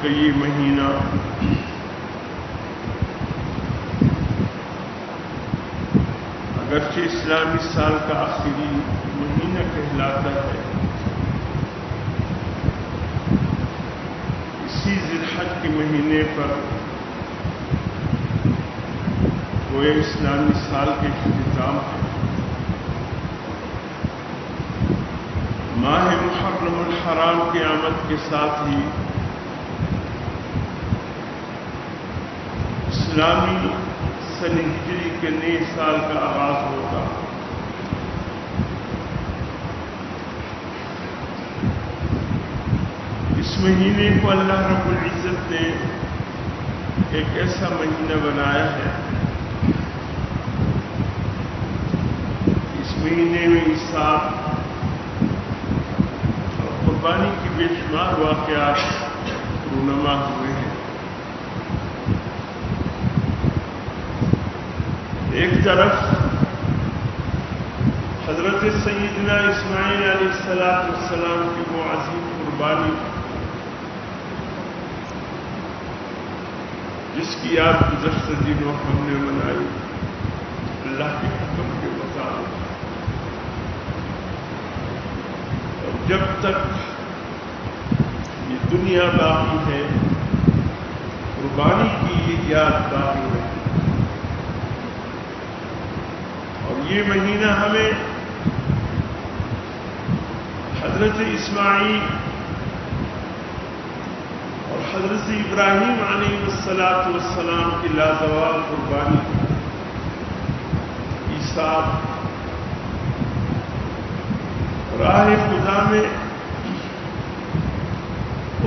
کا یہ مہینہ اگرچہ اسلامی سال کا آخری مہینہ کہلاتا ہے، اسی ذی الحج کے مہینے پر وہ اسلامی سال کے اختتام ہے۔ ماہ محرم الحرام کی آمد کے ساتھ ہی اسلامی سن ہجری کے نئے سال کا آغاز ہوگا۔ اس مہینے کو اللہ رب العزت نے ایک ایسا مہینہ بنایا ہے، اس مہینے میں حساب اور قربانی کی بے شمار واقعات رونما ہوئے ہیں۔ ایک طرف حضرت سیدنا اسماعیل علیہ السلام کی وہ عظیم قربانی جس کی یاد گزشتہ دنوں ہم نے منائی اللہ کے حکم کے مطابق، اور جب تک یہ دنیا باقی ہے قربانی کی یہ یاد باقی رہے۔ اور یہ مہینہ ہمیں حضرت اسماعیل اور حضرت ابراہیم علیہ السلام کی لازوال قربانی ایثار راہ خدا میں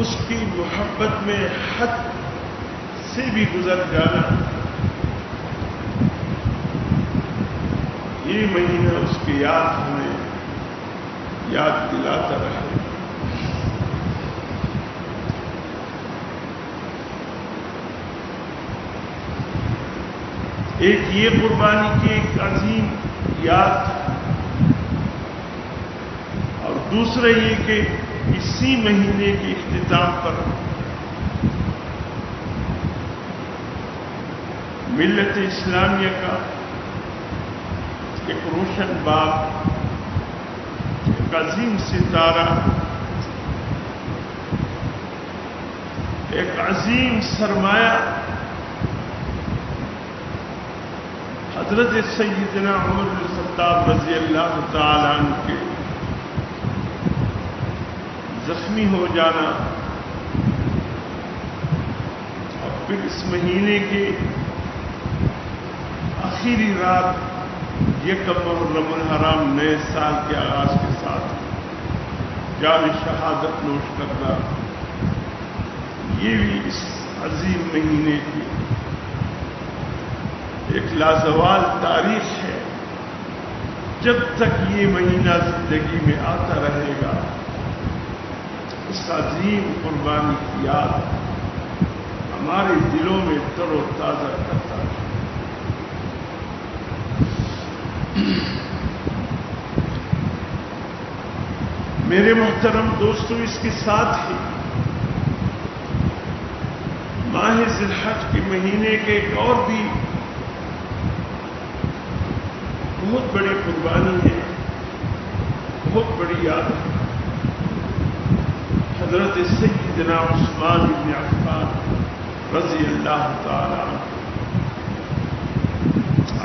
اس کی محبت میں حد سے بھی گزر جانا، یہ مہینہ اس کی یاد ہمیں یاد دلاتا رہے۔ ایک یہ قربانی کی ایک عظیم یاد، اور دوسرا یہ کہ اسی مہینے کے اختتام پر ملت اسلامیہ کا ایک روشن باغ، ایک عظیم ستارہ، ایک عظیم سرمایہ حضرت سیدنا عمر بن الخطاب رضی اللہ تعالی عنہ کے زخمی ہو جانا، اور پھر اس مہینے کے آخری رات یکم محرم الحرام نئے سال کے آغاز کے ساتھ جان شہادت نوش کرنا، یہ بھی اس عظیم مہینے کی ایک لازوال تاریخ ہے۔ جب تک یہ مہینہ زندگی میں آتا رہے گا اس عظیم قربانی کی یاد ہمارے دلوں میں تر و تازہ کرتا ہے۔ میرے محترم دوستو، اس کے ساتھ ہی ماہ ذی الحج کے مہینے کے ایک اور بھی بہت بڑی قربانی ہے، بہت بڑی یاد ہے۔ حضرت سیدنا عثمان بن عفان رضی اللہ تعالی عنہ،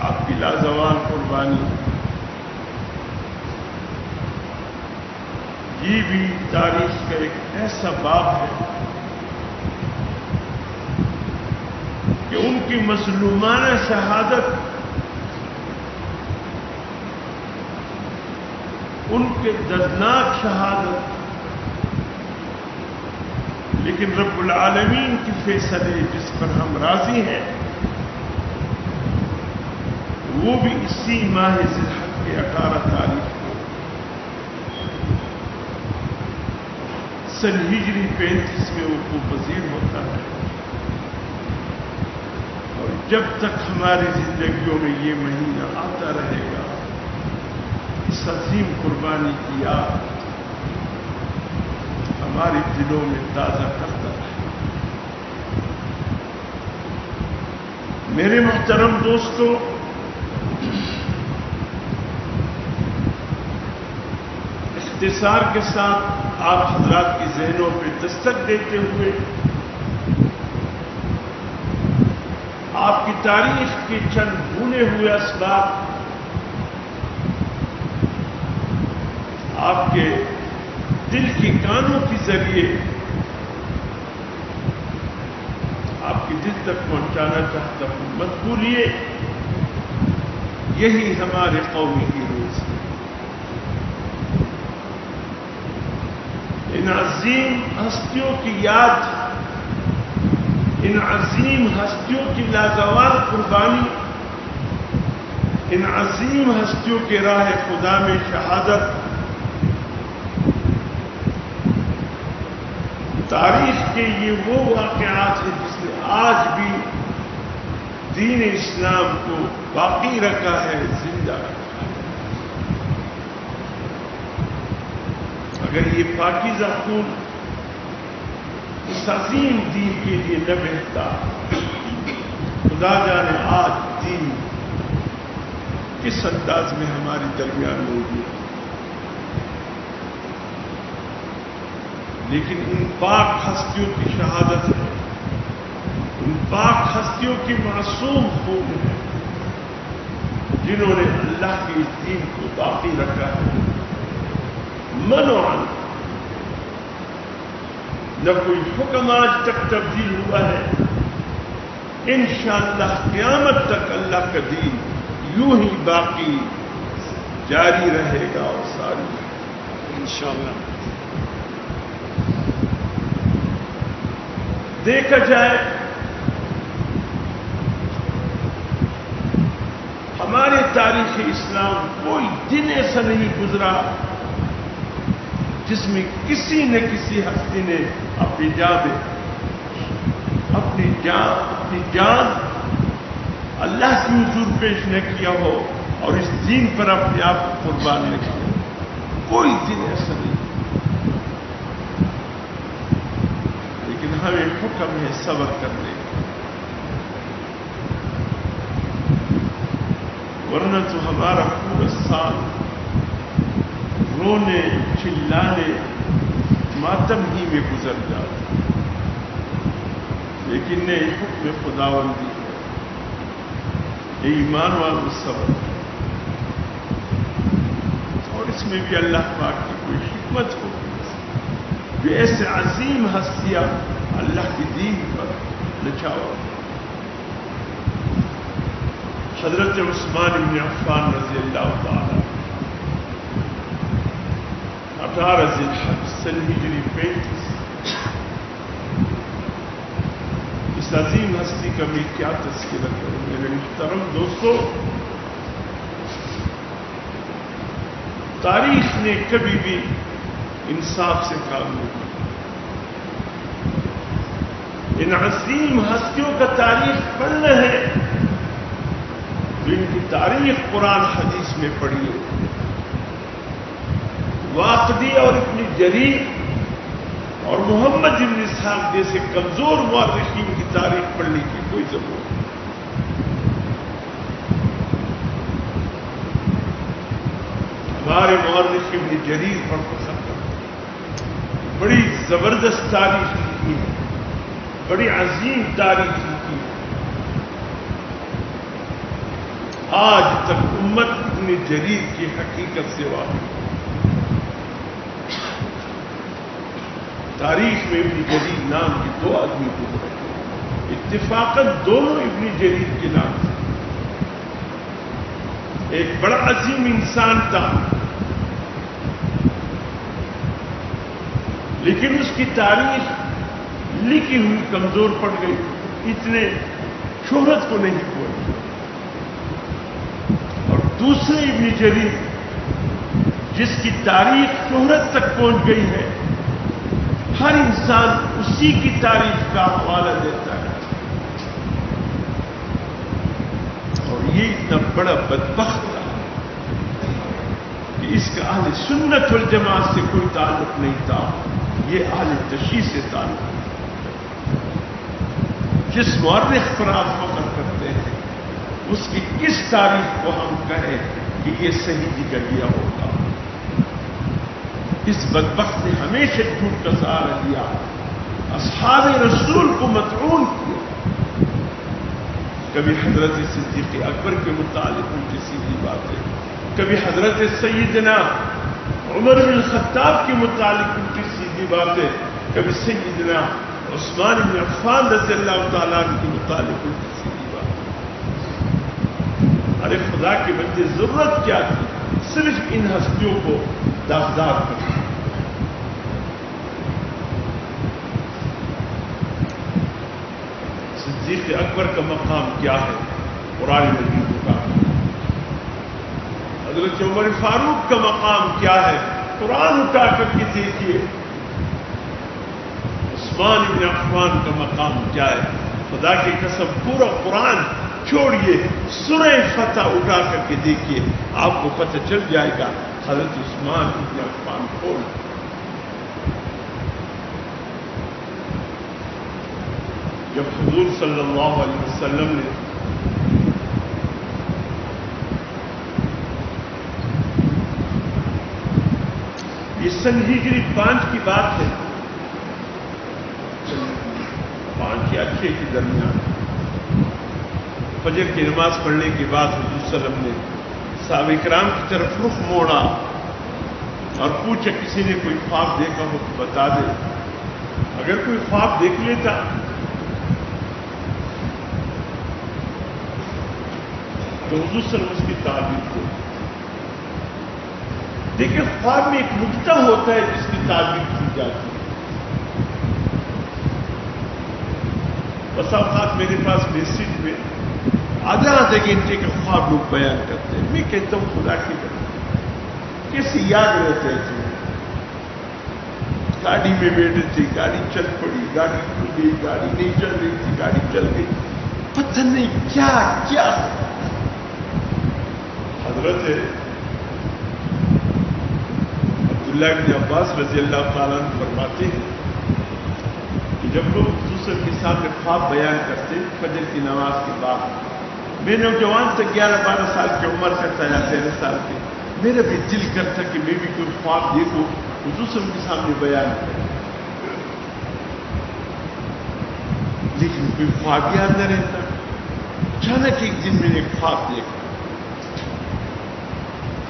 آپ کی لازوال قربانی، یہ بھی تاریخ کا ایک ایسا باب ہے کہ ان کی مظلومانہ شہادت، ان کے دردناک شہادت، لیکن رب العالمین کی فیصلے جس پر ہم راضی ہیں وہ بھی اسی ماہ ذی الحج کے 18 تاریخ کو سن ہجری 35 میں وقوع پذیر ہوتا ہے، اور جب تک ہماری زندگیوں میں یہ مہینہ آتا رہے گا اس عظیم قربانی کی یاد ہمارے دلوں میں تازہ کرتا ہے۔ میرے محترم دوستو، اختصار کے ساتھ آپ حضرات کی ذہنوں پہ دستک دیتے ہوئے آپ کی تاریخ کے چند بھولے ہوئے اسباب آپ کے دل کی کانوں کے ذریعے آپ کے دل تک پہنچانا چاہتا ہوں۔ مت بھولیے، یہی ہمارے قومی ہیروز ہیں۔ ان عظیم ہستیوں کی یاد، ان عظیم ہستیوں کی لازوال قربانی، ان عظیم ہستیوں کے راہ خدا میں شہادت تاریخ کے یہ وہ واقعات ہیں جس نے آج بھی دین اسلام کو باقی رکھا ہے، زندہ رکھا ہے۔ اگر یہ پاکیزہ خون اس عظیم دین کے لیے نہ بہتا، خدا جانے آج دین کس انداز میں ہمارے درمیان موجود ہے۔ لیکن ان پاک ہستیوں کی شہادت ہے، ان پاک ہستیوں کی معصوم خون ہے، جنہوں نے اللہ کے اس دین کو باقی رکھا ہے منوعاً۔ نہ کوئی حکم آج تک تبدیل ہوا ہے۔ انشاءاللہ قیامت تک اللہ کا دین یوں ہی باقی جاری رہے گا اور ساری انشاءاللہ۔ دیکھا جائے ہمارے تاریخ اسلام کوئی دن ایسا نہیں گزرا جس میں کسی نہ کسی ہستی نے اپنی جان اللہ کی حضور پیش نہ کیا ہو اور اس دین پر اپنے آپ کو قربان نہ کیا۔ کوئی دن ایسا نہیں، لیکن ہمیں حکم ہے صبر کرنے کا، ورنہ تو ہمارا پورا سال رونے چلانے ماتم ہی میں گزر جاتا۔ لیکن نے حکم خداوندی ہے، یہ ایمان والوں صبر، اور اس میں بھی اللہ پاک کی کوئی حکمت ہوگی کہ ایسے عظیم ہستیاں اللہ کے دین پر نچاؤ۔ حضرت عثمان بن عفان رضی اللہ تعالی 18 ذی الحج سن ہجری 35، اس عظیم ہستی کا میں کیا تذکرہ کروں میرے محترم دوستو۔ تاریخ نے کبھی بھی انصاف سے کام نہیں کیا۔ ان عظیم ہستیوں کا تاریخ پڑھنا ہے تو ان کی تاریخ قرآن حدیث میں پڑھیے۔ واقدی اور ابن جریر اور محمد بن اسحاق جیسے کمزور مورخین کی تاریخ پڑھنے کی کوئی ضرورت نہیں۔ ہمارے مورخ ابن جریر پر پسند، بڑی زبردست تاریخ لکھی ہے، بڑی عظیم تاریخ لکھی ہے۔ آج تک امت ابن جریر کی حقیقت سے واقف۔ تاریخ میں ابن جریر نام کے 2 آدمی گزرے، اتفاقاً دونوں ابن جریر کے نام تھے۔ ایک بڑا عظیم انسان تھا، لیکن اس کی تاریخ لکھی ہوئی کمزور پڑ گئی، اتنے شہرت کو نہیں پہنچی۔ اور دوسرے ابن جریر جس کی تاریخ شہرت تک پہنچ گئی ہے، ہر انسان اسی کی تاریخ کا حوالہ دیتا ہے، اور یہ اتنا بڑا بدبخت تھا کہ اس کا اہل سنت والجماعت سے کوئی تعلق نہیں تھا، یہ اہل تشیع سے تعلق ہے۔ جس مورخ پر آپ فخر کرتے ہیں اس کی کس تاریخ کو ہم کہیں کہ یہ صحیح جگہ گیا ہوگا؟ اس بدبخت نے ہمیشہ جھوٹ کا سہارا لیا، اصحاب رسول کو مطعون کیا، کبھی حضرت صدیق اکبر کے متعلق ان کی سیدھی باتیں، کبھی حضرت سیدنا عمر بن الخطاب کے متعلق ان کی سیدھی باتیں، کبھی سیدنا عثمان بن عفان رضی اللہ تعالیٰ عنہ کے متعلق ان کی سیدھی باتیں۔ ارے خدا کے بندے، ضرورت کیا تھی صرف ان ہستیوں کو داغدار کرنا؟ صدیق اکبر کا مقام کیا ہے؟ قرآن مجید کا۔ حضرت عمر فاروق کا مقام کیا ہے؟ قرآن اٹھا کر کے دیکھیے۔ عثمان بن عفان کا مقام کیا ہے؟ خدا کی قسم پورا قرآن چھوڑیے، سورہ فتح اٹھا کر کے دیکھیے، آپ کو پتہ چل جائے گا حضرت عثمان بن عفان کون۔ جب حضور صلی اللہ علیہ وسلم نے یہ سن ہجری 5 کی بات ہے، 5 یا 6 کے درمیان فجر کی نماز پڑھنے کے بعد حضور صلی اللہ علیہ وسلم نے صحابہ کرام کی طرف رخ موڑا اور پوچھا کسی نے کوئی خواب دیکھا ہو تو بتا دے۔ اگر کوئی خواب دیکھ لیتا تو حضور صلی اللہ علیہ وسلم اس کی تعبیر کو دیکھیں، خواب میں ایک نقطہ ہوتا ہے جس کی تعبیر کی جاتی ہے۔ بس اوقات میرے پاس میسج میں آدھا گھنٹے کے خواب لوگ بیان کرتے ہیں، میں کہتا ہوں خدا کی بات کیسے یاد رہتے تھے؟ گاڑی میں بیٹھے تھے، گاڑی چل پڑی، گاڑی کھل گئی، گاڑی نہیں چل رہی تھی، گاڑی چل گئی، پتہ نہیں کیا کیا۔ حضرت عبداللہ بن عباس رضی اللہ تعالیٰ عنہ فرماتے ہیں کہ جب لوگ دوسرے کے سامنے خواب بیان کرتے فجر کی نماز کے بعد، میں نوجوان سے 11-12 سال کی عمر کرتا یا 13 سال کے، میرا بھی دل کرتا کہ میں بھی کوئی خواب دیکھوں حضور صلی اللہ علیہ وسلم کے سامنے بیان کروں، لیکن کوئی خواب یاد نہ رہتا۔ اچانک ایک دن میں نے ایک خواب دیکھا۔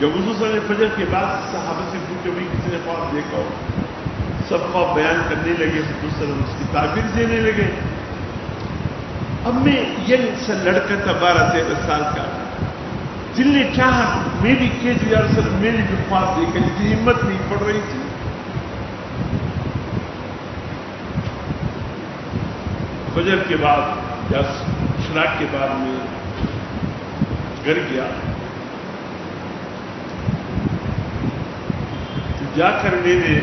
جب حضور صلی اللہ علیہ وسلم نے فجر کے بعد صحابہ سے پوچھا بھی کسی نے خواب دیکھا ہو، سب خواب بیان کرنے لگے، حضور صلی اللہ علیہ وسلم اس کی تعبیر دینے لگے۔ اب میں یہ لڑکا تھا 12-13 سال کا، دل نے چاہا میں بھی کہہ دیا رسول اللہ، میں نے بھی خواب دیکھا، لیکن ہمت نہیں پڑ رہی تھی۔ فجر کے بعد یا اشراق کے بعد میں گھر گیا تو جا کر میں نے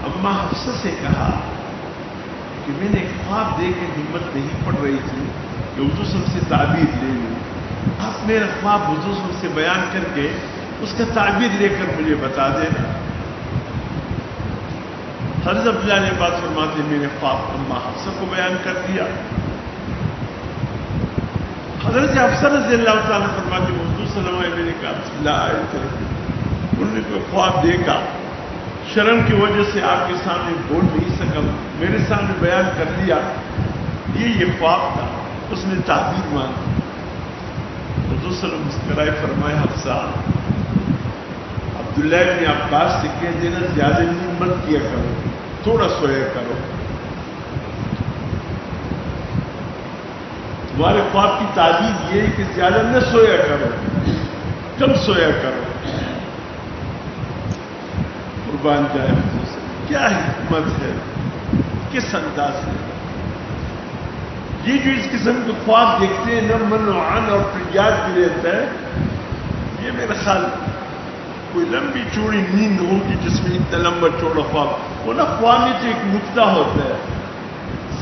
اماں حفصہ سے کہا کہ میں نے ایک خواب دیکھ کے ہمت نہیں پڑ رہی تھی کہ حضور صلی اللہ علیہ وسلم سے تعبیر لے لوں، آپ میرا خواب حضور صلی اللہ علیہ وسلم سے بیان کر کے اس کا تعبیر لے کر مجھے بتا دینا۔ حضرت عبداللہ نے بات فرماتے میں نے خواب اماں حفصہ کو بیان کر دیا۔ حضرت حفصہ رضی اللہ تعالیٰ فرماتے حضور صلی اللہ علیہ وسلم نے کہا بسم اللہ علیہ، انہوں نے کوئی خواب دیکھا، شرم کی وجہ سے آپ کے سامنے بول نہیں سکا، میرے سامنے بیان کر دیا، یہ خواب تھا، اس نے تعبیر مانگی۔ حضور صلی اللہ علیہ وسلم مسکرائے، فرمائے حفصہ عبداللہ بن عباس سے کہہ دینا زیادہ نیند مت کیا کرو، تھوڑا سویا کرو، تمہارے خواب کی تعبیر یہ ہے کہ زیادہ نہ سویا کرو، کم سویا کرو۔ قربان جائے حضور سے، کیا حکمت ہے، کس انداز سے یہ جو اس قسم کے خواب دیکھتے ہیں نہ من و عن اور پھر یاد بھی رہتا ہے، یہ میرا خیال کوئی لمبی چوڑی نیند ہوگی جس میں اتنا لمبا چوڑا خواب، وہ نا خواب میں تو ایک نقطہ ہوتا ہے،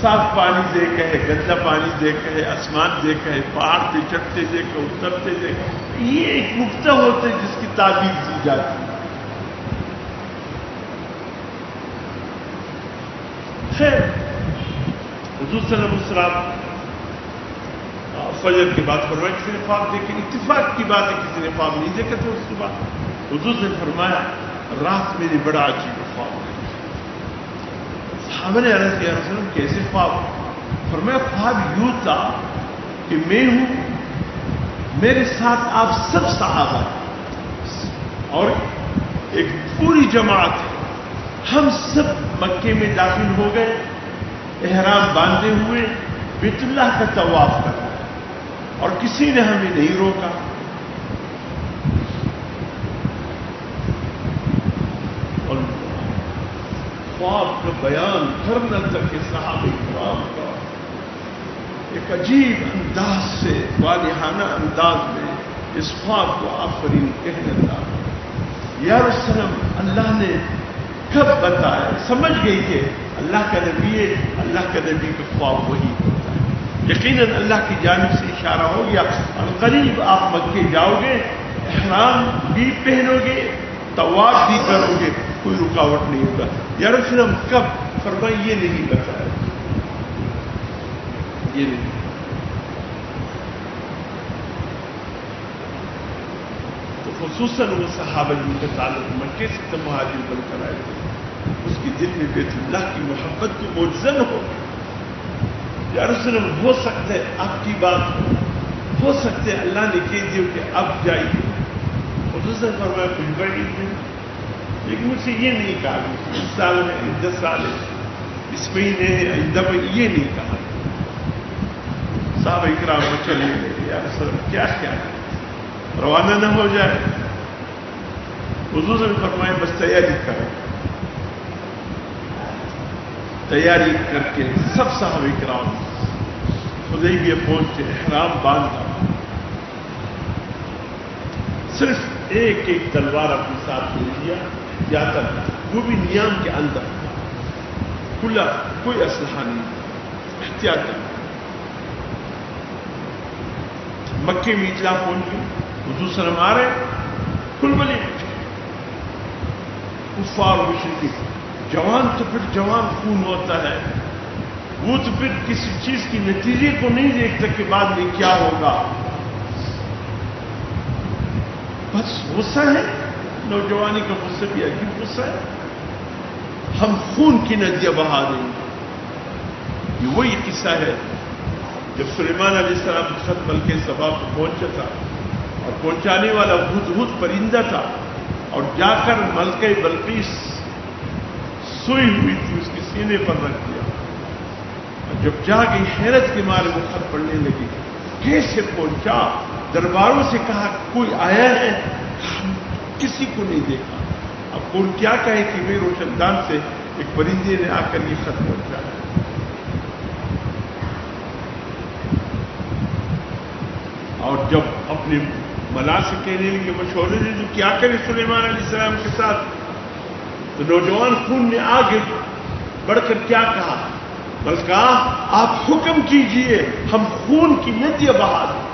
صاف پانی دیکھا ہے، گندا پانی دیکھا ہے، آسمان دیکھا ہے، پہاڑ پہ چڑھتے دیکھا، اترتے دیکھا، یہ ایک نقطہ ہوتا ہے جس کی تعبیر کی جاتی ہے۔ خیر حضور صلی اللہ علیہ وسلم فجر کے بعد فرمایا کسی نے خواب دیکھے، اتفاق کی بات ہے کسی نے خواب نہیں دیکھا تو صبح حضور نے فرمایا رات میری بڑا عجیب خواب دیکھا۔ صحابہ نے عرض کیا رسول اللہ کیسے خواب؟ فرمایا خواب یوں تھا کہ میں ہوں، میرے ساتھ آپ سب صحابہ اور ایک پوری جماعت ہے، ہم سب مکے میں داخل ہو گئے، احرام باندھے ہوئے بیت اللہ کا طواف کر رہے ہیں اور کسی نے ہمیں نہیں روکا۔ اور خواب کا بیان کرنا تک کہ صحابہ کرام کا ایک عجیب انداز سے والہانہ انداز میں اس خواب کو آفرین کہنے لگا۔ یا رسول اللہ نے کب بتایا؟ سمجھ گئی کہ اللہ کا نبی ہے، اللہ کا نبی کا خواب وہی ہوتا ہے، یقیناً اللہ کی جانب سے اشارہ ہو گیا عنقریب آپ مکے جاؤ گے، احرام بھی پہنو گے، طواف بھی کرو گے، کوئی رکاوٹ نہیں ہوگا۔ یا رسول اللہ کب؟ فرمایا یہ نہیں بتایا، یہ نہیں۔ تو خصوصاً وہ صحابہ جن کا تعلق مکے سے تو مہاجر بن کر آئے تھے، اس کے دل میں بیت اللہ کی محبت کو موجزن ہو۔ یا رسول اللہ ہو سکتا ہے آپ کی بات ہو سکتا ہے اللہ نے کہہ دیا کہ اب جائیے، حضور نے فرمایا کچھ بڑی نہیں، لیکن مجھ سے یہ نہیں کہا کہ 20 سال ہے 10 سال ہے اس مہینے ہے آئندہ میں، یہ نہیں کہا۔ صحابہ اکرام کو چلے گئے، یا رسول اللہ کیا کیا روانہ نہ ہو جائے؟ حضور نے فرمایا بس تیاری کرو۔ تیاری کر کے سب صحابہ کرام حدیبیہ پہنچے، احرام باندھا، صرف ایک ایک تلوار اپنے ساتھ لے لیا جاتا تھا، وہ بھی نیام کے اندر کھلا، کوئی اسلحہ نہیں، احتیاط۔ مکے میں اطلاع پہنچ گئی، حضور صلی اللہ علیہ وسلم آ رہے، کل بلی کفار مشرکین، جوان تو پھر جوان خون ہوتا ہے، وہ تو پھر کسی چیز کی نتیجے کو نہیں دیکھتا کہ بعد میں کیا ہوگا، بس غصہ ہے، نوجوانی کا غصہ بھی عجیب غصہ ہے، ہم خون کی ندیاں بہا دیں گے۔ یہ وہی قصہ ہے جب سلیمان علیہ السلام خط ملکہ سبا کو پہنچا تھا اور پہنچانے والا ہدہد پرندہ تھا، اور جا کر ملکہ بلقیس سوئی ہوئی تھی اس کے سینے پر رکھ دیا، اور جب جا گئی حیرت کے مارے وہ خط پڑھنے لگی، کیسے پہنچا؟ درباروں سے کہا کوئی آیا ہے؟ کسی کو نہیں دیکھا۔ اب کون کیا کہے کہ میں روشن دان سے ایک پرندے نے آ کر یہ خط پہنچایا۔ اور جب اپنے ملا سے کہنے لگے مشورے دے تو کیا کرے سلیمان علیہ السلام کے ساتھ، تو نوجوان خون نے آگے بڑھ کر کیا کہا؟ بس کہا آپ حکم کیجئے ہم خون کی ندیاں بہا دیں،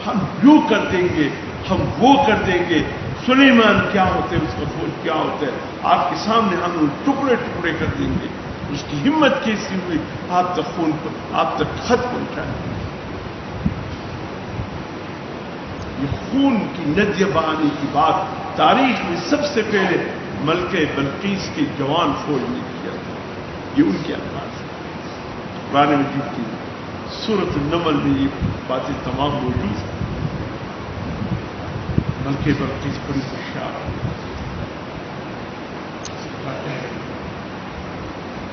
ہم یوں کر دیں گے، ہم وہ کر دیں گے۔ سلیمان کیا ہوتے ہیں، اس کا خون کیا ہوتا ہے، آپ کے سامنے ہم ان ٹکڑے ٹکڑے کر دیں گے۔ اس کی ہمت کیسی ہوئی آپ تک خون پر، آپ تک خط پہنچائے۔ یہ خون کی ندیاں بہانے کی بات تاریخ میں سب سے پہلے ملکہ بلقیس کے جوان فوج نے کیا تھا، یہ ان کے انداز ہے۔ قرآن مجید کی سورۃ النمل میں یہ باتیں تمام موجود ہیں۔ ملکہ بلقیس بڑی ہوشیار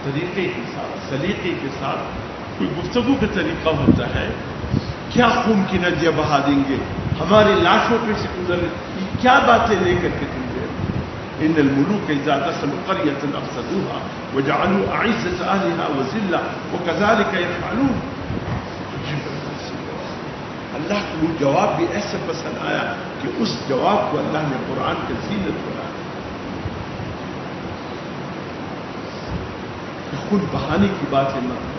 طریقے کے ساتھ، سلیقے کے ساتھ کوئی گفتگو کا طریقہ ہوتا ہے، کیا خون کی ندیاں بہا دیں گے، ہماری لاشوں پہ سے گزر، کیا باتیں لے کر کے تم دے۔ ان الملوک اذا دخلوا قرية افسدوها وجعلوا اعزة اهلها وذلة وكذلك يفعلون۔ اللہ کو وہ جواب بھی ایسے پسند آیا کہ اس جواب کو اللہ نے قرآن کے زینت بنایا۔ خود بہانے کی باتیں نہ کرو،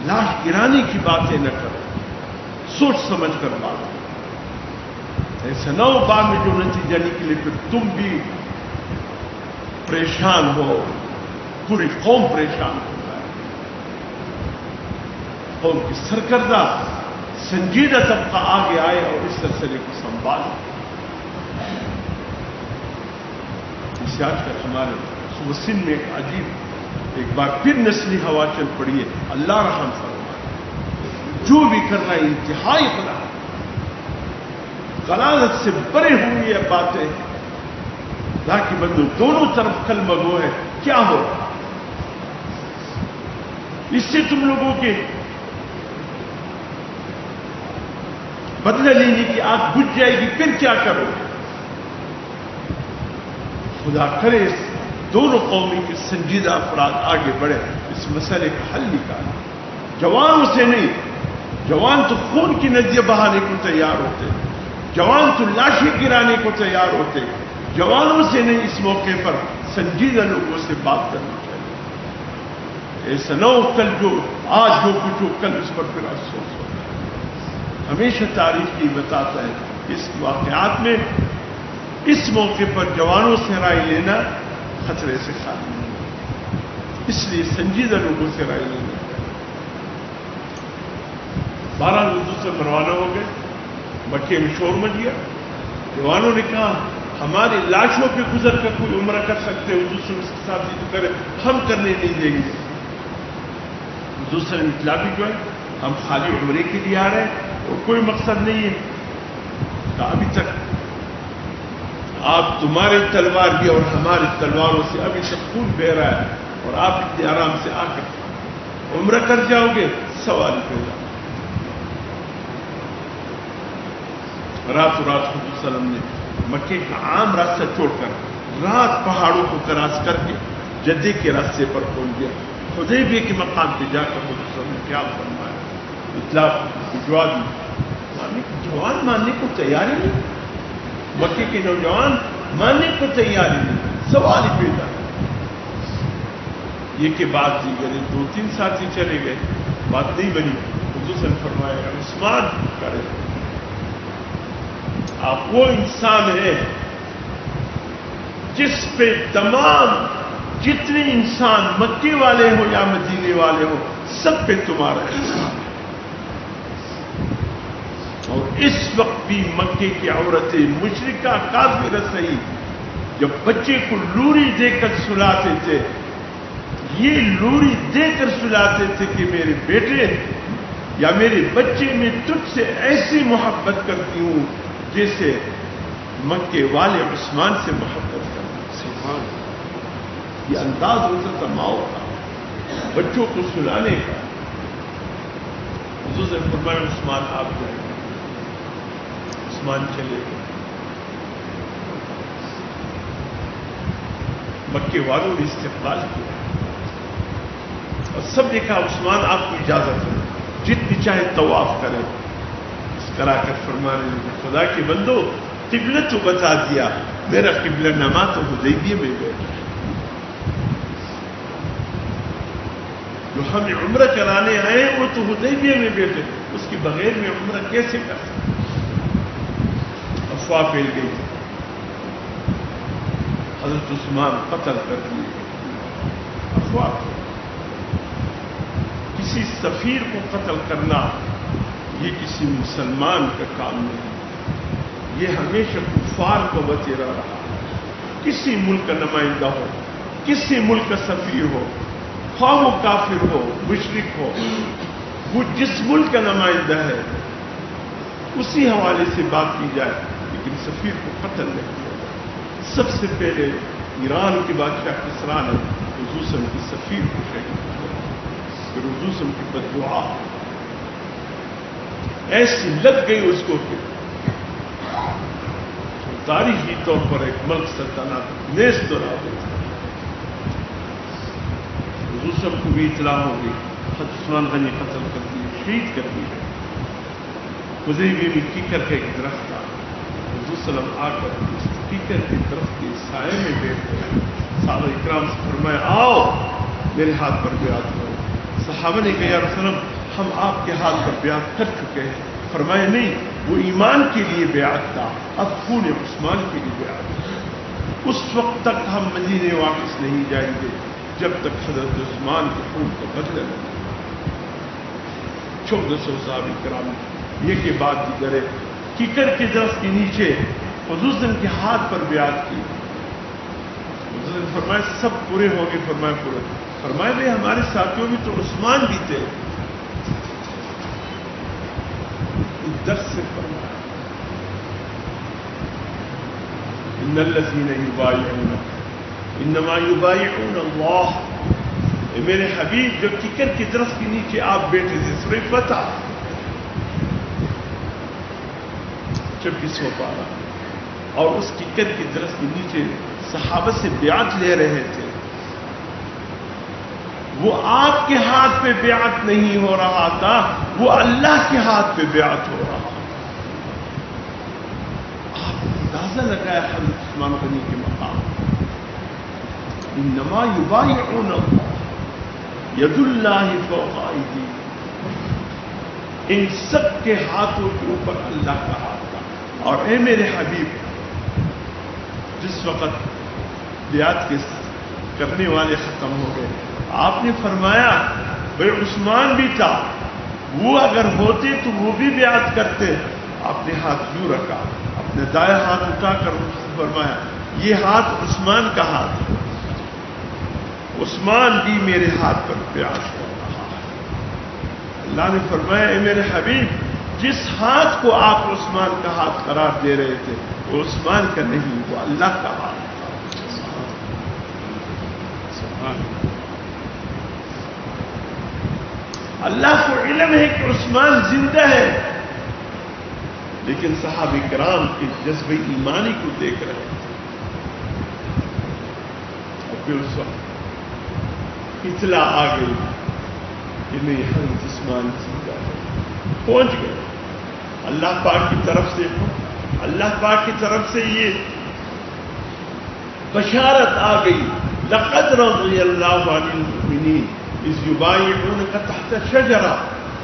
لاش گرانے کی باتیں نہ کرو، سوچ سمجھ کر بات کرو۔ ایسا نہ ہو بعد میں جو نتیجہ نکلے پھر تم بھی پریشان ہو، پوری قوم پریشان ہو جائے. قوم کی سرکردہ سنجیدہ طبقہ آگے آئے اور اس سلسلے کو سنبھالے. اسے آج کل ہمارے صبح سندھ میں ایک عجیب ایک بار پھر نسلی ہوا چل پڑی ہے. اللہ رحم فرمائے. جو بھی کر رہا ہے انتہائی غلاظت سے بڑے ہوئی یہ باتیں تاکہ بندو دونوں طرف کلمہ گو ہے. کیا ہو اس سے تم لوگوں کے بدلہ لینے کی آگ بجھ جائے گی. پھر کیا کرو گے؟ خدا کرے اس دونوں قومی کے سنجیدہ افراد آگے بڑھے, اس مسئلے کا حل نکالے. جوانوں سے نہیں. جوان تو خون کی ندیاں بہانے کو تیار ہوتے, جوان تو لاشیں گرانے کو تیار ہوتے. جوانوں سے نہیں, اس موقع پر سنجیدہ لوگوں سے بات کرنی چاہیے. ایسا نہ ہو کل جو آج جو کچھ ہو کل اس پر پھر افسوس ہوتا ہے. ہمیشہ تاریخ یہ بتاتا ہے اس واقعات میں اس موقع پر جوانوں سے رائے لینا خطرے سے خالی نہیں. اس لیے سنجیدہ لوگوں سے رائے لینا. 12 لوگوں سے روانہ ہو گئے. مکے میں شور مچ گیا. جوانوں نے کہا ہماری لاشوں پہ گزر کر کوئی عمرہ کر سکتے ہو, دوسرے اس کے ساتھ یہ کرے, ہم کرنے نہیں دیں گے. دوسرے نے اطلاع بھی جو ہے ہم خالی عمرے کے لیے آ رہے ہیں اور کوئی مقصد نہیں ہے. کہ ابھی تک آپ تمہارے تلوار بھی اور ہماری تلواروں سے ابھی تک خون بہ رہا ہے اور آپ اتنے آرام سے آ کر عمرہ کر جاؤ گے. سوال پیدا. راتوں رات حضور صلی اللہ علیہ وسلم نے مکے کا عام راستہ چھوڑ کر رات پہاڑوں کو کراس کر کے جدے کے راستے پر پہنچ گیا. حدیبیہ کے مقام پہ جا کر حضور صلی اللہ علیہ وسلم نے کیا فرمایا, اطلاع بھجوا دی. جوان ماننے کو تیار ہی نہیں. مکے کے نوجوان ماننے کو تیار ہی نہیں. سوال ہی پیدا. یہ کہ بات دی گئی. 2-3 ساتھی چلے گئے, بات نہیں بنی. حضور صلی اللہ علیہ وسلم فرمایا عثمان کرے. آپ وہ انسان ہیں جس پہ تمام جتنے انسان مکے والے ہو یا مدینے والے ہو سب پہ تمہارا احسان ہے. اور اس وقت بھی مکے کی عورتیں مشرکہ کافرہ صحیح جب بچے کو لوری دے کر سلاتے تھے, یہ لوری دے کر سلاتے تھے کہ میرے بیٹے یا میرے بچے میں تجھ سے ایسی محبت کرتی ہوں جیسے مکے والے عثمان سے محبت کرنا. سبحان اللہ. یہ انداز ہوتا تھا ماؤں کا بچوں کو سلانے کا. حضور نے فرمایا عثمان آپ جائیں. عثمان چلے گئے. مکے والوں نے استقبال کیا اور سب نے کہا عثمان آپ کو اجازت ہے جتنی چاہے طواف کریں. کرا کر فرمانے لگے خدا کے بندو قبلہ تو بتا دیا, میرا قبلہ نما تو حدیبیہ میں بیٹھا ہے. جو ہمیں عمرہ کرانے آئے وہ تو حدیبیہ میں بیٹھے, اس کے بغیر میں عمرہ کیسے کر سکتے. افواہ پھیل گئی. حضرت عثمان قتل کر دیے. افواہ کسی سفیر کو قتل کرنا یہ کسی مسلمان کا کام نہیں. یہ ہمیشہ کفار کو بچیرا رہا. کسی ملک کا نمائندہ ہو, کسی ملک کا سفیر ہو, خواہ وہ کافر ہو مشرک ہو, وہ جس ملک کا نمائندہ ہے اسی حوالے سے بات کی جائے, لیکن سفیر کو قتل نہیں کیا جائے. سب سے پہلے ایران کے بادشاہ کسرا نے حضور صلی اللہ علیہ وسلم کے سفیر کو شہید کیا. پھر حضور صلی اللہ علیہ وسلم کی بددعا ایسی لگ گئی اس کو کہ تاریخی طور پر ایک ملک سلطنت نیست دورا دیتا. حضور صاحب کو بھی اطلاع ہو گئی. عثمان غنی قتل کر دیے, شہید کر دیے. حدیبیہ میں کیکر کا ایک درخت تھا. حضور صلی اللہ علیہ وسلم آ کر اس کیکر کے درخت کے سائے میں بیٹھ گئے. صحابہ اکرام سے فرمایا آؤ میرے ہاتھ پر بیعت کرو. صحابہ نے کہا یا رسول اللہ ہم آپ کے ہاتھ پر بیعت کر چکے ہیں. فرمایا نہیں, وہ ایمان کے لیے بیعت تھا, اب خون عثمان کے لیے بیعت. اس وقت تک ہم مدینے واپس نہیں جائیں گے جب تک حضرت عثمان کے خون کو بدلے لگے 1400 صحابہ کرام یہ کے بعد دیگرے کیکر کے درخت کے نیچے حضور صلی اللہ علیہ وسلم کے ہاتھ پر بیعت کی. حضور نے فرمایا سب پورے ہو گئے؟ فرمایا پورے. فرمایا بھائی ہمارے ساتھیوں میں تو عثمان بھی تھے. درس سے فرمایا ان الذین یبایعونک انما یبایعون اللہ. میرے حبیب جو کیکر کی درخت کے نیچے آپ بیٹھے تھے سورہ فتح 26واں پارہ اور اس کیکر کی درخت کے نیچے صحابہ سے بیعت لے رہے تھے. وہ آپ کے ہاتھ پہ بیعت نہیں ہو رہا تھا, وہ اللہ کے ہاتھ پہ بیعت ہو رہا. آپ اندازہ لگایا حضرت عثمان غنی کے مقام. انما یبایعون اللہ ید اللہ فوق ایدیہم. ان سب کے ہاتھوں کے اوپر اللہ کا ہاتھ تھا. اور اے میرے حبیب جس وقت بیعت کے کرنے والے ختم ہو گئے آپ نے فرمایا بھائی عثمان بھی تھا, وہ اگر ہوتے تو وہ بھی بیعت کرتے. آپ نے ہاتھ یوں رکھا, اپنے دائیں ہاتھ اٹھا کر فرمایا یہ ہاتھ عثمان کا ہاتھ ہے, عثمان بھی میرے ہاتھ پر بیعت کر رہا ہے. اللہ نے فرمایا اے میرے حبیب جس ہاتھ کو آپ عثمان کا ہاتھ قرار دے رہے تھے وہ عثمان کا نہیں, وہ اللہ کا ہاتھ. اللہ کو علم ہے کہ عثمان زندہ ہے, لیکن صحابہ کرام کے جذبہ ایمانی کو دیکھ رہے ہیں. اور پھر اس وقت اطلاع آ گئی کہ نہیں حضرت عثمان زندہ ہے. پہنچ گئے اللہ پاک کی طرف سے, اللہ پاک کی طرف سے یہ بشارت آ گئی لقد رضی اللہ عن المؤمنین اذ یبایعونک تحت شجرہ.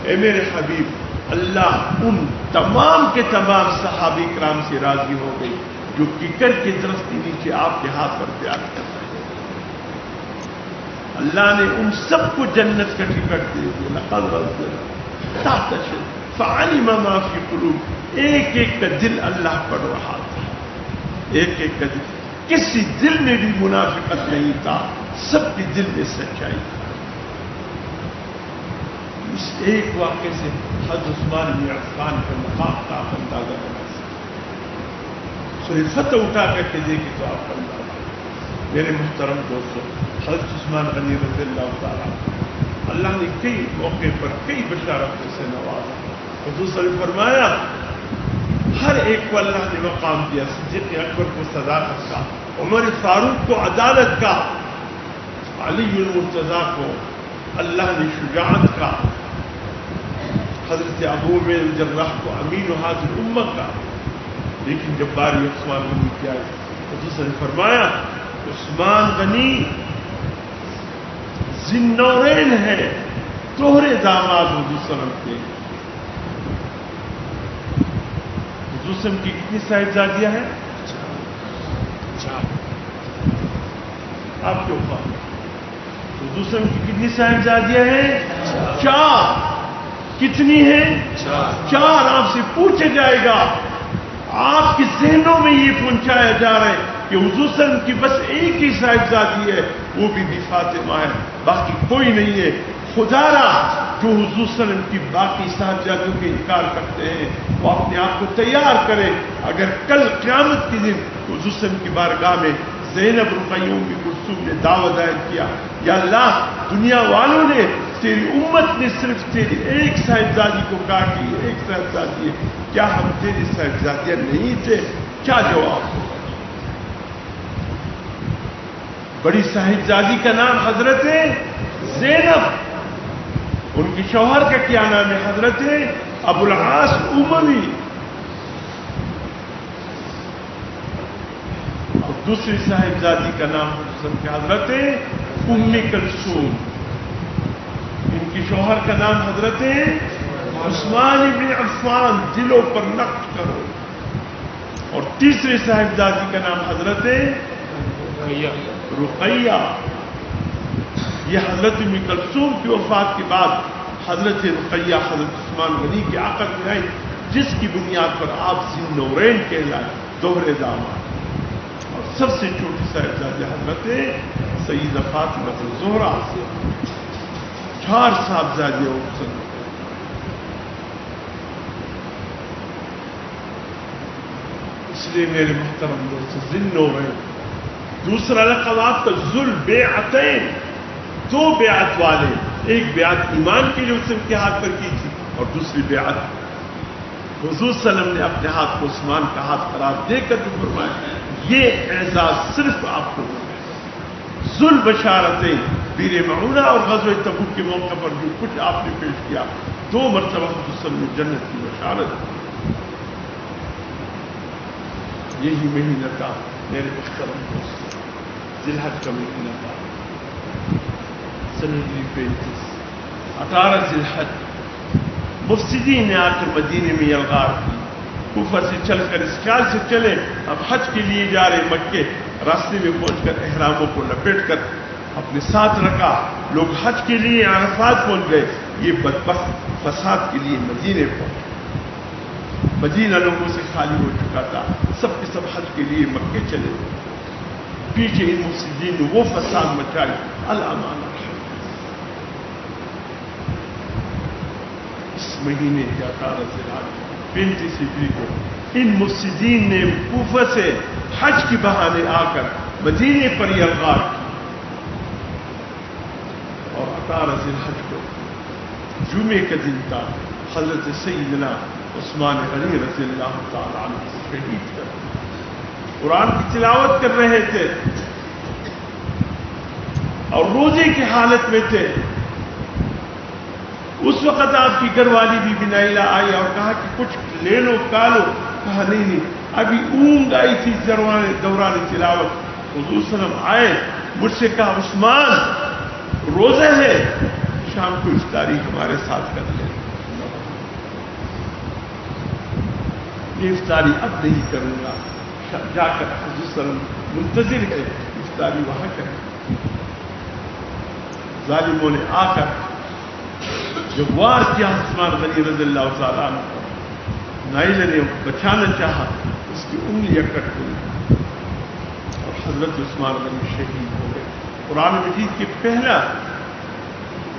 اے میرے حبیب اللہ ان تمام کے تمام صحابہ کرام سے راضی ہو گئی جو کیکر کے درخت کے نیچے آپ کے ہاتھ پر بیعت کر رہے ہیں. اللہ نے ان سب کو جنت کا ٹکٹ دے دیا. لقد رضی اللہ تحت شجرہ فعلم ما فی قلوب. ایک ایک کا دل اللہ پڑھ رہا تھا, ایک ایک کا دل. کسی دل میں بھی منافقت نہیں تھا, سب کے دل میں سچائی تھا. اس ایک واقعے سے حضرت عثمان بن عفان کا مقام کا آپ اندازہ لگا سکتے. سورہ فتح اٹھا کر کے دیکھیں تو آپ اندازہ. میرے محترم دوستوں حضرت عثمان غنی رضی اللہ تعالیٰ اللہ نے کئی موقع پر کئی بشارتوں سے نوازا. حضور صلی اللہ علیہ وسلم فرمایا ہر ایک کو اللہ نے مقام دیا. صدیق اکبر کو صداقت کا, عمر فاروق کو عدالت کا, علی المرتضیٰ کو اللہ نے شجاعت کا, حضرت ابو عبیدہ الجراح کو امین و حاضر امت کا. لیکن جب باری عثمان غنی کی آئی حضور صلی اللہ علیہ وسلم فرمایا عثمان غنی ذی-النورین ہے, دوہرے داماد حضور صلی اللہ علیہ وسلم کے. حضور صلی اللہ علیہ وسلم کی کتنی صاحبزادیاں ہیں؟ آپ کیوں خواہ حضور صلی اللہ علیہ وسلم کی کتنی صاحبزادیاں ہیں؟ 4. کتنی ہیں؟ 4. آپ سے پوچھا جائے گا. آپ کے ذہنوں میں یہ پہنچایا جا رہا ہے کہ حضور صلی اللہ علیہ وسلم کی بس ایک ہی صاحبزادی ہے, وہ بی بی فاطمہ ہے, باقی کوئی نہیں ہے. خدا را جو حضور صلی اللہ علیہ وسلم کی باقی صاحبزادیوں کے انکار کرتے ہیں وہ اپنے آپ کو تیار کرے. اگر کل قیامت کے دن حضور صلی اللہ علیہ وسلم کی بارگاہ میں زینب رقیہ ام کلثوم نے دعویٰ دائر کیا یا اللہ دنیا والوں نے تیری امت نے صرف تیری ایک صاحبزادی کو کاٹی, ایک صاحبزادی ہے, کیا ہم تیری صاحبزادیاں نہیں تھے؟ کیا جواب ہوگا؟ بڑی صاحبزادی کا نام حضرت زینب, ان کے شوہر کا کیا نام ہے؟ حضرت ابو العاص اموی. اور دوسری صاحبزادی کا نام حضرت ام کلثوم, ان کے شوہر کا نام حضرت عثمان بن عفان. دلوں پر نقش کرو. اور تیسری صاحبزادی کا نام حضرت رقیہ. یہ حضرت ام کلثوم کی وفات کے بعد حضرت رقیہ حضرت عثمان غنی کی عقد میں آئی، جس کی بنیاد پر آپ ذی النورین کہلائے، دوہرے داماد، اور سب سے چھوٹی صاحبزادی حضرت سیدہ فاطمہ الزہرا، 4 صاحبزادیاں مسلم۔ اس لیے میرے محترم دوست، ذی النورین، دوسرا لقب آپ کا ذو البیعتین، 2 بیعت والے، ایک بیعت ایمان کی جو اس کے ہاتھ پر کی تھی، اور دوسری بیعت حضور صلی اللہ علیہ وسلم نے اپنے ہاتھ کو عثمان کا ہاتھ قرار دے کر جو فرمایا، یہ اعزاز صرف آپ کو ذو البشارتین، بیر معونہ اور غزوہ تبوک کے موقع پر جو کچھ آپ نے پیش کیا، 2 مرتبہ حضور صلی اللہ علیہ وسلم نے جنت کی بشارت۔ یہی مہینہ تھا میرے محترم دوست، ذی الحج کا مہینہ تھا، سن 35، 18 ذی الحج۔ مفسدین نے آ کر مدینے میں یلغار کی، کوفہ سے چل کر اس خیال سے چلے اب حج کے لیے جا رہے مکے، راستے میں پہنچ کر احراموں کو لپیٹ کر اپنے ساتھ رکھا، لوگ حج کے لیے عرفات پہنچ گئے، یہ بدبخت فساد کے لیے مدینے پہنچ۔ مدینہ لوگوں سے خالی ہو چکا تھا، سب کے سب حج کے لیے مکے چلے گئے، پیچھے ان مفسدین نے وہ فساد مچائی، الامان۔ اس مہینے کے 18 ذی الحج 35 ہجری کو ان مفسدین نے کوفہ سے حج کے بہانے آ کر مدینے پر یلغار کی، اور 18 ذی الحج کو جمعے کا دن تھا، حضرت سیدنا عثمان غنی رضی اللہ تعالی عنہ کو شہید کر قرآن کی تلاوت کر رہے تھے اور روزے کی حالت میں تھے۔ اس وقت آپ کی گھر والی بی بی نائلہ آئی اور کہا کہ کچھ لے لو کھا لو، کہا نہیں، ابھی اونگ آئی تھی دوران تلاوت۔ حضور صلی اللہ علیہ وسلم آئے، مجھ سے کہا عثمان روزہ ہے، شام کو افطاری ہمارے ساتھ کر لیں۔ یہ افطاری اب نہیں کروں گا، جا کر حضور صلی اللہ علیہ وسلم منتظر ہے، افطاری وہاں کریں۔ ظالموں نے آ کر جب وار کیا عثمان غنی رضی اللہ تعالیٰ عنہ، نائلہ نے بچانا چاہا، اس کی انگلیاں کٹ گئی اور حضرت عثمان غنی شہید ہو گئے۔ قرآن مجید کے پہلا،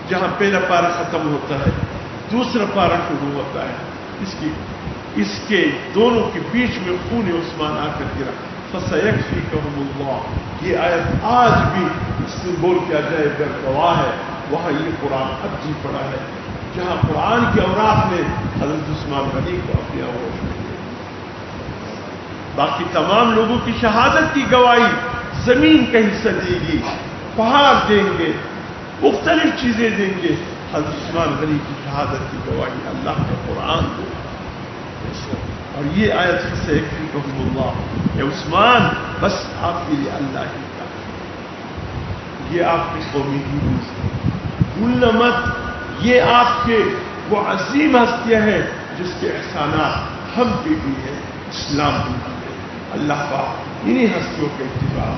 جہاں پہلا پارہ ختم ہوتا ہے دوسرا پارہ شروع ہوتا ہے، اس کے دونوں کے بیچ میں خون عثمان آ کر گرا۔ فَسَيَكْفِيكَهُمُ اللَّهُ، یہ آیت آج بھی سمبول کے عجائب گھر گواہ ہے، وہاں یہ قرآن اب بھی پڑا ہے، جہاں قرآن کے اوراق نے حضرت عثمان غنی کو اپنے آغوش میں دیا۔ باقی تمام لوگوں کی شہادت کی گواہی زمین کا حصہ دے گی، پہاڑ دیں گے، مختلف چیزیں دیں گے، حضرت عثمان غنی کی شہادت کی گواہی اللہ کا قرآن دے۔ اور یہ آیت سے یکفیکہم اللہ، اے عثمان بس آپ کے لیے اللہ ہی کا، یہ آپ کی قومی ہیرو سے بھولنا مت، یہ آپ کے وہ عظیم ہستیاں ہیں جس کے احسانات ہم پہ بھی ہیں، اسلام پہ بھی ہے۔ اللہ پاک انہی ہستیوں کے اتباع